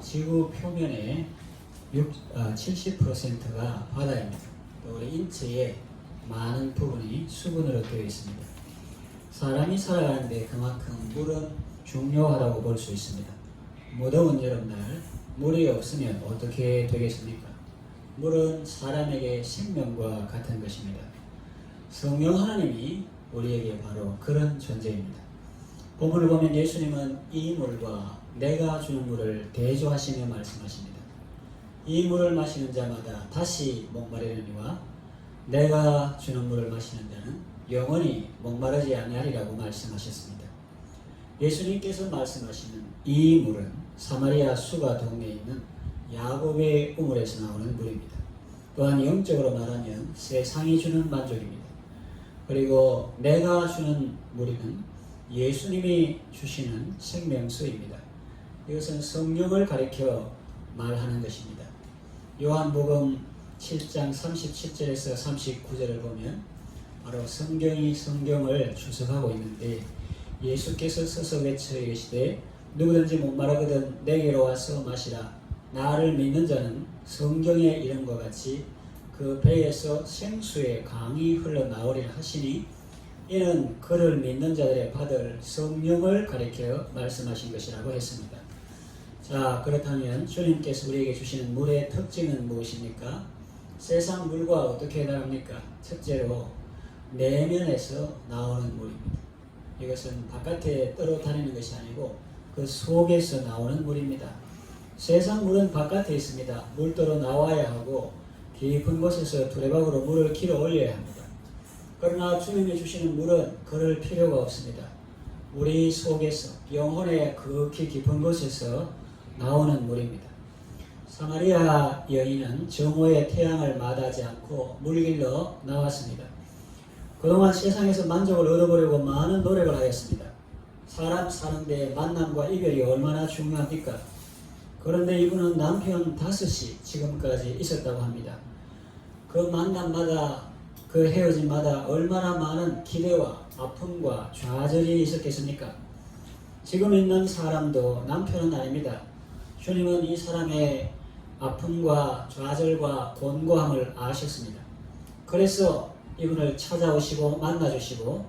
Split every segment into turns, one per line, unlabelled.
지구 표면의 70%가 바다입니다. 또 우리 인체의 많은 부분이 수분으로 되어 있습니다. 사람이 살아가는데 그만큼 물은 중요하다고 볼 수 있습니다. 무더운 여름날 물이 없으면 어떻게 되겠습니까? 물은 사람에게 생명과 같은 것입니다. 성령 하나님이 우리에게 바로 그런 존재입니다. 본문을 보면 예수님은 이 물과 내가 주는 물을 대조하시며 말씀하십니다. 이 물을 마시는 자마다 다시 목마르려니와 내가 주는 물을 마시는 자는 영원히 목마르지 아니하리라고 말씀하셨습니다. 예수님께서 말씀하시는 이 물은 사마리아 수가 동네에 있는 야곱의 우물에서 나오는 물입니다. 또한 영적으로 말하면 세상이 주는 만족입니다. 그리고 내가 주는 물은 예수님이 주시는 생명수입니다. 이것은 성령을 가리켜 말하는 것입니다. 요한복음 7장 37절에서 39절을 보면 바로 성경이 성경을 주석하고 있는데 예수께서 서서 외쳐 이르시되 누구든지 목마르거든 내게로 와서 마시라. 나를 믿는 자는 성경의 이름과 같이 그 배에서 생수의 강이 흘러나오리라 하시니 이는 그를 믿는 자들의 받을 성령을 가리켜 말씀하신 것이라고 했습니다. 자, 그렇다면 주님께서 우리에게 주시는 물의 특징은 무엇입니까? 세상 물과 어떻게 다릅니까? 첫째로 내면에서 나오는 물입니다. 이것은 바깥에 떨어다니는 것이 아니고 그 속에서 나오는 물입니다. 세상 물은 바깥에 있습니다. 물도로 나와야 하고 깊은 곳에서 두레박으로 물을 길어 올려야 합니다. 그러나 주님이 주시는 물은 그럴 필요가 없습니다. 우리 속에서 영혼의 극히 깊은 곳에서 나오는 물입니다. 사마리아 여인은 정오의 태양을 마다하지 않고 물길로 나왔습니다. 그동안 세상에서 만족을 얻어보려고 많은 노력을 하였습니다. 사람 사는데 만남과 이별이 얼마나 중요합니까? 그런데 이분은 남편 5이 지금까지 있었다고 합니다. 그 만남마다 그 헤어짐마다 얼마나 많은 기대와 아픔과 좌절이 있었겠습니까? 지금 있는 사람도 남편은 아닙니다. 주님은 이 사람의 아픔과 좌절과 곤고함을 아셨습니다. 그래서 이분을 찾아오시고 만나주시고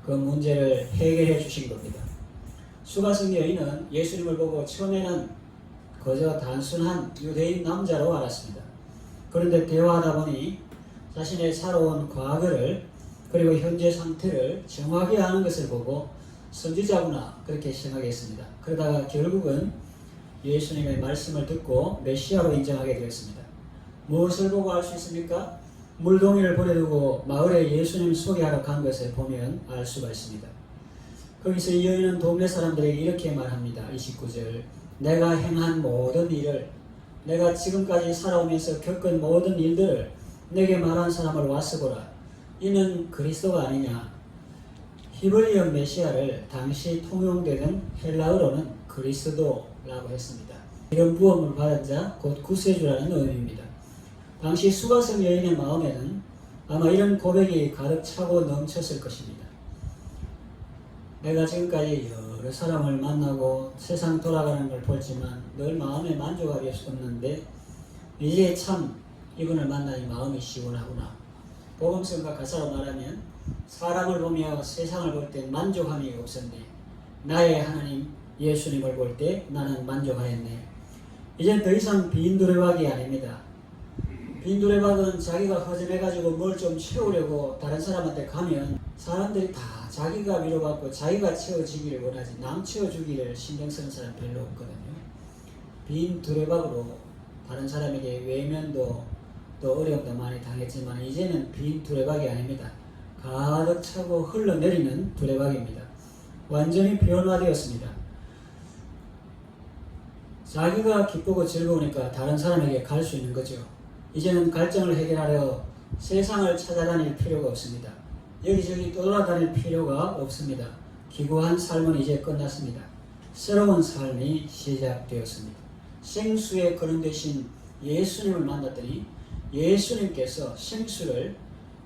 그 문제를 해결해 주신 겁니다. 수가성 여인은 예수님을 보고 처음에는 그저 단순한 유대인 남자로 알았습니다. 그런데 대화하다 보니 자신의 살아온 과거를 그리고 현재 상태를 정확히 아는 것을 보고 선지자구나 그렇게 생각했습니다. 그러다가 결국은 예수님의 말씀을 듣고 메시아로 인정하게 되었습니다. 무엇을 보고 알 수 있습니까? 물동이를 버려두고 마을에 예수님 소개하러 간 것을 보면 알 수가 있습니다. 거기서 이 여인은 동네 사람들에게 이렇게 말합니다. 29절 내가 행한 모든 일을 내가 지금까지 살아오면서 겪은 모든 일들을 내게 말한 사람을 와서 보라. 이는 그리스도가 아니냐. 히브리어 메시아를 당시 통용되는 헬라어로는 그리스도라고 했습니다. 이런 부험을 받은 자 곧 구세주라는 의미입니다. 당시 수가성 여인의 마음에는 아마 이런 고백이 가득 차고 넘쳤을 것입니다. 내가 지금까지 여러 사람을 만나고 세상 돌아가는 걸 보지만 늘 마음에 만족하기 없었는데 이제 참 이분을 만나니 마음이 시원하구나. 복음성과 가사로 말하면 사람을 보며 세상을 볼 때 만족함이 없었네. 나의 하나님 예수님을 볼 때 나는 만족하였네. 이젠 더 이상 빈 두레박이 아닙니다. 빈 두레박은 자기가 허전해가지고 뭘 좀 채우려고 다른 사람한테 가면 사람들이 다 자기가 위로받고 자기가 채워지기를 원하지 남 채워주기를 신경 쓰는 사람 별로 없거든요. 빈 두레박으로 다른 사람에게 외면도 또 어려움도 많이 당했지만 이제는 빈 두레박이 아닙니다. 가득 차고 흘러내리는 두레박입니다. 완전히 변화되었습니다. 자기가 기쁘고 즐거우니까 다른 사람에게 갈 수 있는 거죠. 이제는 갈증을 해결하려 세상을 찾아다닐 필요가 없습니다. 여기저기 떠돌아다닐 필요가 없습니다. 기구한 삶은 이제 끝났습니다. 새로운 삶이 시작되었습니다. 생수의 근원 되신 예수님을 만났더니 예수님께서 생수를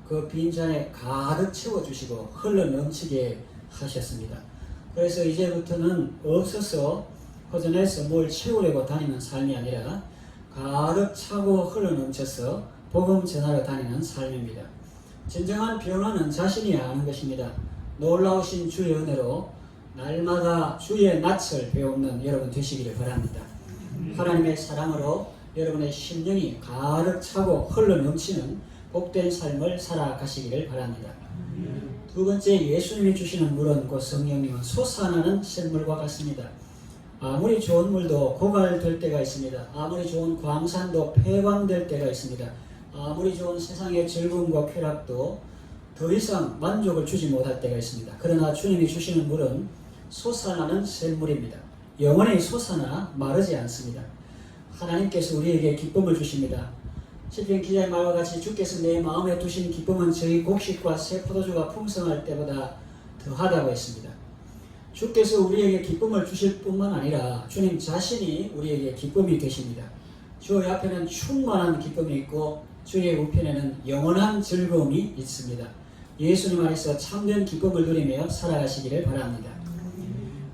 그 빈잔에 가득 채워주시고 흘러넘치게 하셨습니다. 그래서 이제부터는 없어서 허전해서 뭘 채우려고 다니는 삶이 아니라 가득 차고 흘러넘쳐서 복음 전하러 다니는 삶입니다. 진정한 변화는 자신이 아는 것입니다. 놀라우신 주의 은혜로 날마다 주의 낯을 배우는 여러분 되시기를 바랍니다. 하나님의 사랑으로 여러분의 심령이 가득 차고 흘러넘치는 복된 삶을 살아가시기를 바랍니다. 두 번째, 예수님이 주시는 물은 곧 성령님은 솟아나는 샘물과 같습니다. 아무리 좋은 물도 고갈될 때가 있습니다. 아무리 좋은 광산도 폐광될 때가 있습니다. 아무리 좋은 세상의 즐거움과 쾌락도 더 이상 만족을 주지 못할 때가 있습니다. 그러나 주님이 주시는 물은 솟아나는 샘물입니다. 영원히 솟아나 마르지 않습니다. 하나님께서 우리에게 기쁨을 주십니다. 시편 기자의 말과 같이 주께서 내 마음에 두신 기쁨은 저희 곡식과 새 포도주가 풍성할 때보다 더하다고 했습니다. 주께서 우리에게 기쁨을 주실 뿐만 아니라 주님 자신이 우리에게 기쁨이 되십니다. 주의 앞에는 충만한 기쁨이 있고 주의 우편에는 영원한 즐거움이 있습니다. 예수님 안에서 참된 기쁨을 누리며 살아가시기를 바랍니다.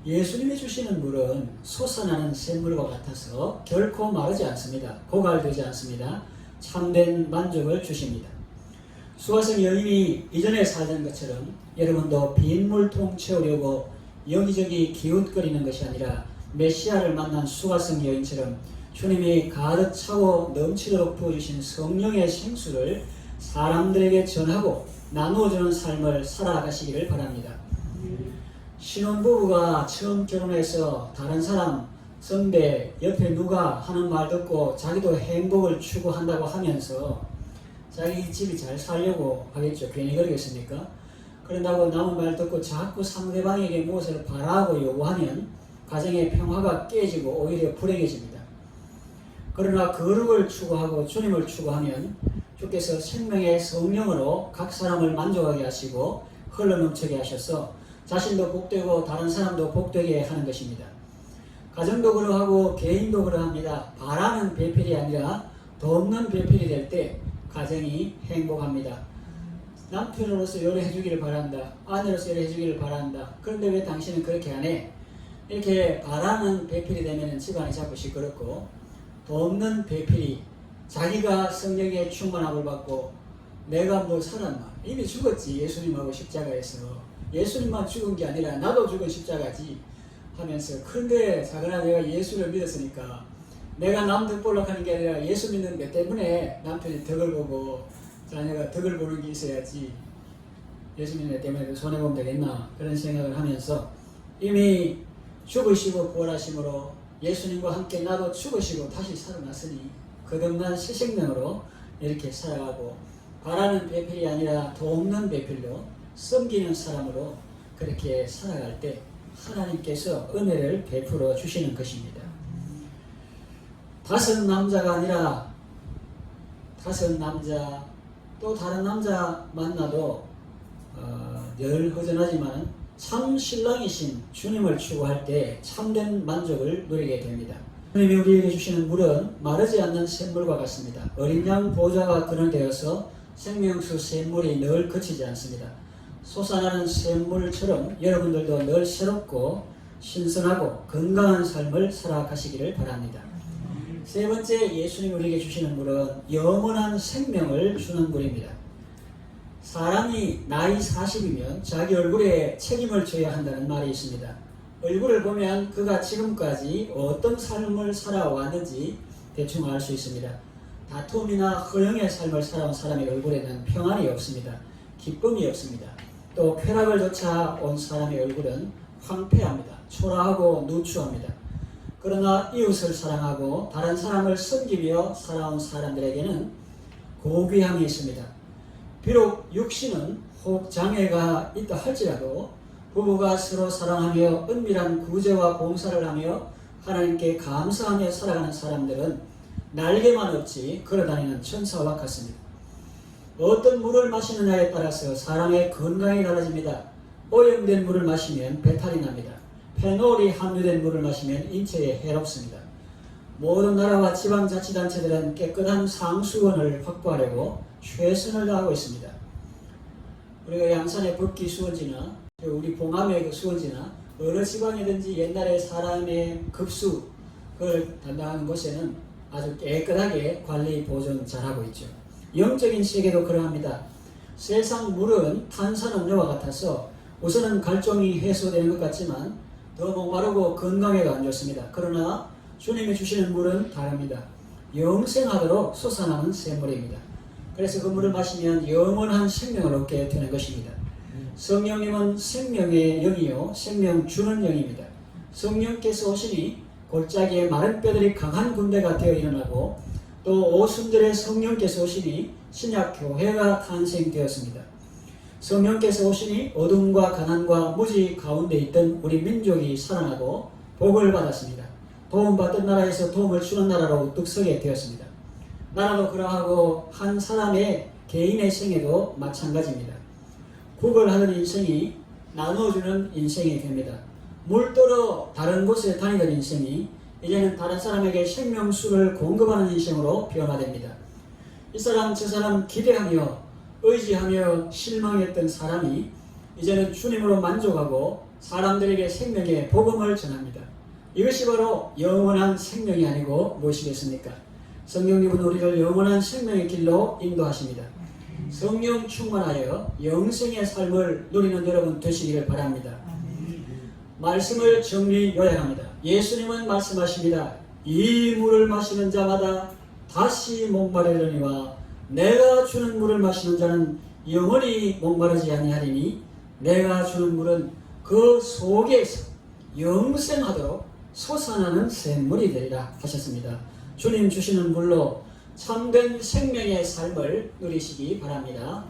예수님이 주시는 물은 솟아나는 샘물과 같아서 결코 마르지 않습니다. 고갈되지 않습니다. 참된 만족을 주십니다. 수가성 여인이 이전에 살던 것처럼 여러분도 빈 물통 채우려고 여기저기 기웃거리는 것이 아니라 메시아를 만난 수가성 여인처럼 주님이 가득 차고 넘치도록 부어주신 성령의 생수를 사람들에게 전하고 나누어주는 삶을 살아가시기를 바랍니다. 신혼부부가 처음 결혼해서 다른 사람, 선배, 옆에 누가 하는 말 듣고 자기도 행복을 추구한다고 하면서 자기 집이 잘 살려고 하겠죠. 괜히 그러겠습니까? 그런다고 남의 말 듣고 자꾸 상대방에게 무엇을 바라고 요구하면 가정의 평화가 깨지고 오히려 불행해집니다. 그러나 거룩을 추구하고 주님을 추구하면 주께서 생명의 성령으로 각 사람을 만족하게 하시고 흘러넘치게 하셔서 자신도 복되고 다른 사람도 복되게 하는 것입니다. 가정도 그러하고 개인도 그러합니다. 바라는 배필이 아니라 돕는 배필이 될 때 가정이 행복합니다. 남편으로서 요리해 주기를 바란다. 아내로서 요리해 주기를 바란다. 그런데 왜 당신은 그렇게 안 해? 이렇게 바라는 배필이 되면 집안이 자꾸 시끄럽고 돕는 배필이 자기가 성령의 충만함을 받고 내가 뭐 살았나? 이미 죽었지. 예수님하고 십자가에서. 예수님만 죽은 게 아니라 나도 죽은 십자가지 하면서 근데 자그나 내가 예수를 믿었으니까 내가 남 덕보려고 하는 게 아니라 예수 믿는 것 때문에 남편이 덕을 보고 자녀가 덕을 보는 게 있어야지 예수 믿는 것 때문에 손해보면 되겠나 그런 생각을 하면서 이미 죽으시고 부활하심으로 예수님과 함께 나도 죽으시고 다시 살아났으니 거듭난 새 생명으로 이렇게 살아가고 바라는 배필이 아니라 돕는 배필로 섬기는 사람으로 그렇게 살아갈 때 하나님께서 은혜를 베풀어 주시는 것입니다. 다섯 남자가 아니라 다섯 남자 또 다른 남자 만나도 늘 허전하지만 참 신랑이신 주님을 추구할 때 참된 만족을 누리게 됩니다. 주님이 우리에게 주시는 물은 마르지 않는 샘물과 같습니다. 어린 양 보좌가 근원되어서 생명수 샘물이 늘 그치지 않습니다. 솟아나는 샘물처럼 여러분들도 늘 새롭고 신선하고 건강한 삶을 살아가시기를 바랍니다. 세 번째, 예수님이 우리에게 주시는 물은 영원한 생명을 주는 물입니다. 사람이 나이 40이면 자기 얼굴에 책임을 져야 한다는 말이 있습니다. 얼굴을 보면 그가 지금까지 어떤 삶을 살아왔는지 대충 알 수 있습니다. 다툼이나 허영의 삶을 살아온 사람의 얼굴에는 평안이 없습니다. 기쁨이 없습니다. 또 쾌락을 쫓아온 사람의 얼굴은 황폐합니다. 초라하고 누추합니다. 그러나 이웃을 사랑하고 다른 사람을 섬기며 살아온 사람들에게는 고귀함이 있습니다. 비록 육신은 혹 장애가 있다 할지라도 부부가 서로 사랑하며 은밀한 구제와 봉사를 하며 하나님께 감사하며 살아가는 사람들은 날개만 없이 걸어다니는 천사와 같습니다. 어떤 물을 마시느냐에 따라서 사람의 건강이 달라집니다. 오염된 물을 마시면 배탈이 납니다. 페놀이 함유된 물을 마시면 인체에 해롭습니다. 모든 나라와 지방자치단체들은 깨끗한 상수원을 확보하려고 최선을 다하고 있습니다. 우리가 양산의 법기 수원지나 우리 봉암의 그 수원지나 어느 지방이든지 옛날에 사람의 급수 그걸 담당하는 곳에는 아주 깨끗하게 관리 보존 잘하고 있죠. 영적인 세계도 그러합니다. 세상 물은 탄산음료와 같아서 우선은 갈증이 해소되는 것 같지만 더 목마르고 건강에도 안 좋습니다. 그러나 주님이 주시는 물은 다릅니다. 영생하도록 솟아나는 샘물입니다. 그래서 그 물을 마시면 영원한 생명을 얻게 되는 것입니다. 성령님은 생명의 영이요 생명 주는 영입니다. 성령께서 오시니 골짜기에 마른 뼈들이 강한 군대가 되어 일어나고 또 오순절에 성령께서 오시니 신약 교회가 탄생되었습니다. 성령께서 오시니 어둠과 가난과 무지 가운데 있던 우리 민족이 살아나고 복을 받았습니다. 도움받던 나라에서 도움을 주는 나라로 우뚝 서게 되었습니다. 나라도 그러하고 한 사람의 개인의 생애도 마찬가지입니다. 구걸하는 인생이 나누어주는 인생이 됩니다. 물떠러 다른 곳에 다니던 인생이 이제는 다른 사람에게 생명수를 공급하는 인생으로 변화됩니다. 이 사람 저 사람 기대하며 의지하며 실망했던 사람이 이제는 주님으로 만족하고 사람들에게 생명의 복음을 전합니다. 이것이 바로 영원한 생명이 아니고 무엇이겠습니까? 성령님은 우리를 영원한 생명의 길로 인도하십니다. 성령 충만하여 영생의 삶을 누리는 여러분 되시기를 바랍니다. 말씀을 정리 요약합니다. 예수님은 말씀하십니다. 이 물을 마시는 자마다 다시 목마르려니와 내가 주는 물을 마시는 자는 영원히 목마르지 아니하리니 내가 주는 물은 그 속에서 영생하도록 솟아나는 샘물이 되리라 하셨습니다. 주님 주시는 물로 참된 생명의 삶을 누리시기 바랍니다.